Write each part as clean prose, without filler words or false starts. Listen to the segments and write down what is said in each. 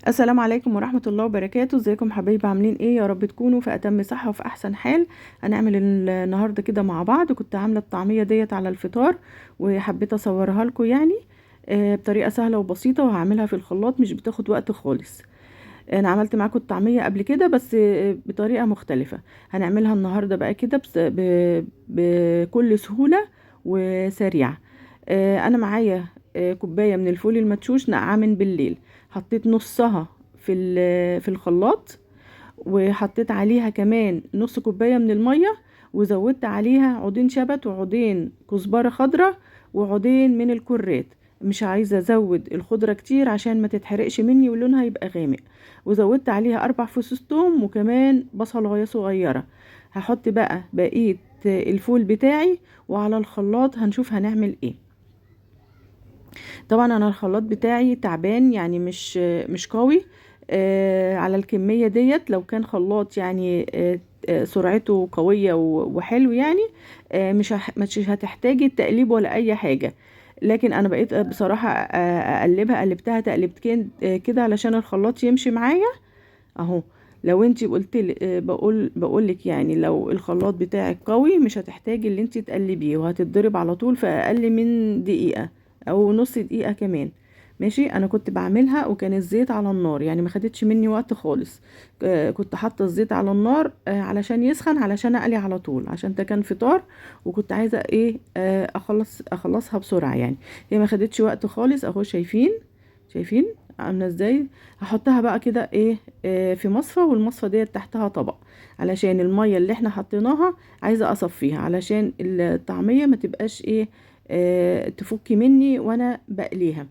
السلام عليكم ورحمة الله وبركاته. ازيكم حبايبي؟ عاملين ايه؟ يا رب تكونوا في اتم صحة وفي احسن حال. هنعمل النهاردة كده مع بعض. كنت عاملة الطعمية ديت على الفطار وحبيت اصورها لكم يعني بطريقة سهلة وبسيطة، وهعملها في الخلاط مش بتاخد وقت خالص. انا عملت معاكم الطعمية قبل كده بس بطريقة مختلفة. هنعملها النهاردة بقى كده بكل سهولة وسريعة. انا معايا كوباية من الفول المدشوش نقعاه من بالليل. حطيت نصها في الخلاط، وحطيت عليها كمان نص كوباية من المية، وزودت عليها عودين شبت وعودين كزبرة خضراء وعودين من الكرات. مش عايزة ازود الخضرة كتير عشان ما تتحرقش مني ولونها يبقى غامق. وزودت عليها 4 فصوص توم وكمان بصلاية صغيرة. هحط بقى بقية الفول بتاعي وعلى الخلاط هنشوف هنعمل ايه. طبعا انا الخلاط بتاعي تعبان يعني مش قوي على الكمية ديت. لو كان خلاط يعني سرعته قوية وحلو يعني مش هتحتاجي التقليب ولا اي حاجة. لكن انا بقيت بصراحة قلبتها تقلبتين كده علشان الخلاط يمشي معايا اهو. لو انتي قلت بقولك يعني لو الخلاط بتاعك قوي مش هتحتاجي اللي انتي تقلبيه، وهتتضرب على طول في اقل من دقيقة او نص دقيقة كمان. ماشي. انا كنت بعملها وكان الزيت على النار يعني ما خدتش مني وقت خالص. كنت حاطه الزيت على النار علشان يسخن علشان اقلي على طول، عشان ده كان فطار وكنت عايزه ايه اخلصها بسرعه يعني. هي ما خدتش وقت خالص اهو. شايفين عامله ازاي؟ هحطها بقى كده ايه في مصفى، والمصفى ديت تحتها طبق علشان الميه اللي احنا حطيناها عايزه اصفيها علشان الطعميه ما تبقاش ايه تفكي مني وانا بقليها.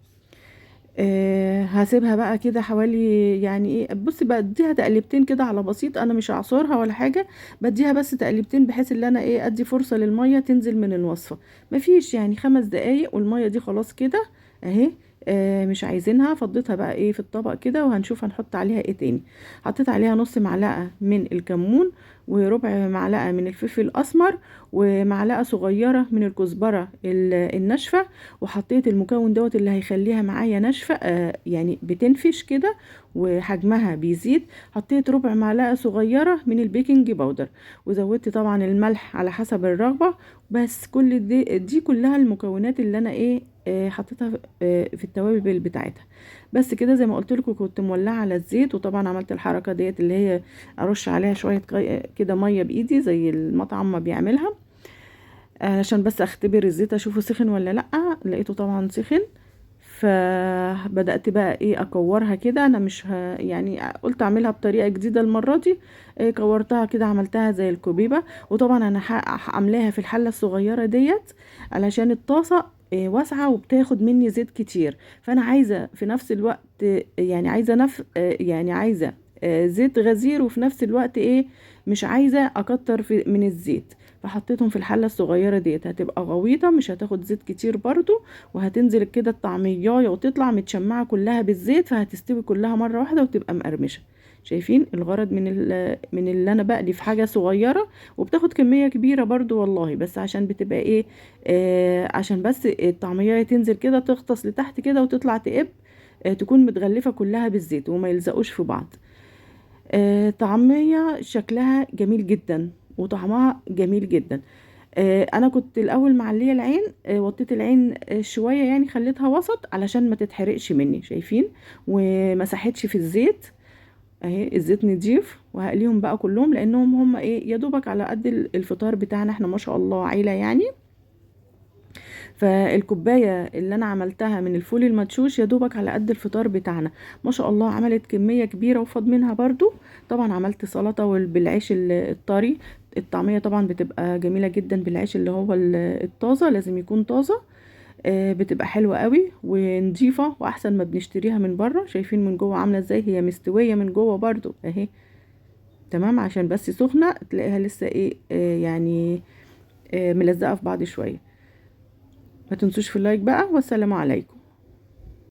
هسيبها بقى كده حوالي يعني ايه، بصي بديها تقلبتين كده على بسيط. انا مش هعصرها ولا حاجه، بديها بس تقلبتين بحيث ان انا ايه ادي فرصه للميه تنزل من الوصفه. مفيش يعني 5 دقايق والميه دي خلاص كده اهي. مش عايزينها. فضيتها بقى ايه في الطبق كده، وهنشوف هنحط عليها ايه تاني. حطيت عليها نص معلقه من الكمون، وربع معلقه من الفلفل الاسمر، ومعلقه صغيره من الكزبره الناشفه. وحطيت المكون دوت اللي هيخليها معايا ناشفه يعني بتنفش كده وحجمها بيزيد. حطيت ربع معلقه صغيره من البيكنج باودر، وزودت طبعا الملح على حسب الرغبه. بس كل دي كلها المكونات اللي انا ايه حطيتها في التوابل بتاعتها. بس كده زي ما قلت لكم كنت مولعه على الزيت، وطبعا عملت الحركه ديت اللي هي ارش عليها شويه كده ميه بايدي زي المطعم ما بيعملها عشان بس اختبر الزيت اشوفه سخن ولا لا. لقيته طبعا سخن. فبدأت بقى ايه اكورها كده. انا مش يعني قلت اعملها بطريقة جديدة المرة دي. إيه كورتها كده عملتها زي الكوبيبة. وطبعا انا عاملاها في الحلة الصغيرة ديت علشان الطاسة واسعة وبتاخد مني زيت كتير. فانا عايزة في نفس الوقت يعني عايزة يعني عايزة زيت غزير، وفي نفس الوقت ايه مش عايزة اكتر من الزيت. فحطيتهم في الحلة الصغيرة ديت، هتبقى غويطة مش هتاخد زيت كتير برضو. وهتنزل كده الطعمية وتطلع متشمعة كلها بالزيت، فهتستوي كلها مرة واحدة وتبقى مقرمشة. شايفين الغرض من اللي انا بقلي في حاجة صغيرة وبتاخد كمية كبيرة برضو والله، بس عشان بتبقى ايه عشان بس الطعمية تنزل كده تغطس لتحت كده وتطلع تقب تكون متغلفة كلها بالزيت وما يلزقوش في بعض. طعمية شكلها جميل جدا وطعمها جميل جدا. انا كنت الاول معليه العين وطيت العين شويه يعني خليتها وسط علشان ما تتحرقش مني. شايفين؟ ومسحتش في الزيت اهي. الزيت نضيف. وهقليهم بقى كلهم لانهم هم ايه يا دوبك على قد الفطار بتاعنا احنا ما شاء الله عيله يعني. فالكوبايه اللي انا عملتها من الفول المدشوش يا دوبك على قد الفطار بتاعنا. ما شاء الله عملت كميه كبيره وفاض منها برضو. طبعا عملت سلطه بالعيش الطري. الطعميه طبعا بتبقى جميله جدا بالعيش اللي هو الطازه، لازم يكون طازه. بتبقى حلوه قوي ونضيفه واحسن ما بنشتريها من بره. شايفين من جوه عامله ازاي؟ هي مستويه من جوه برضو اهي. تمام. عشان بس سخنه تلاقيها لسه ايه يعني ملزقه في بعض شويه. ما تنسوش في اللايك بقى، والسلام عليكم.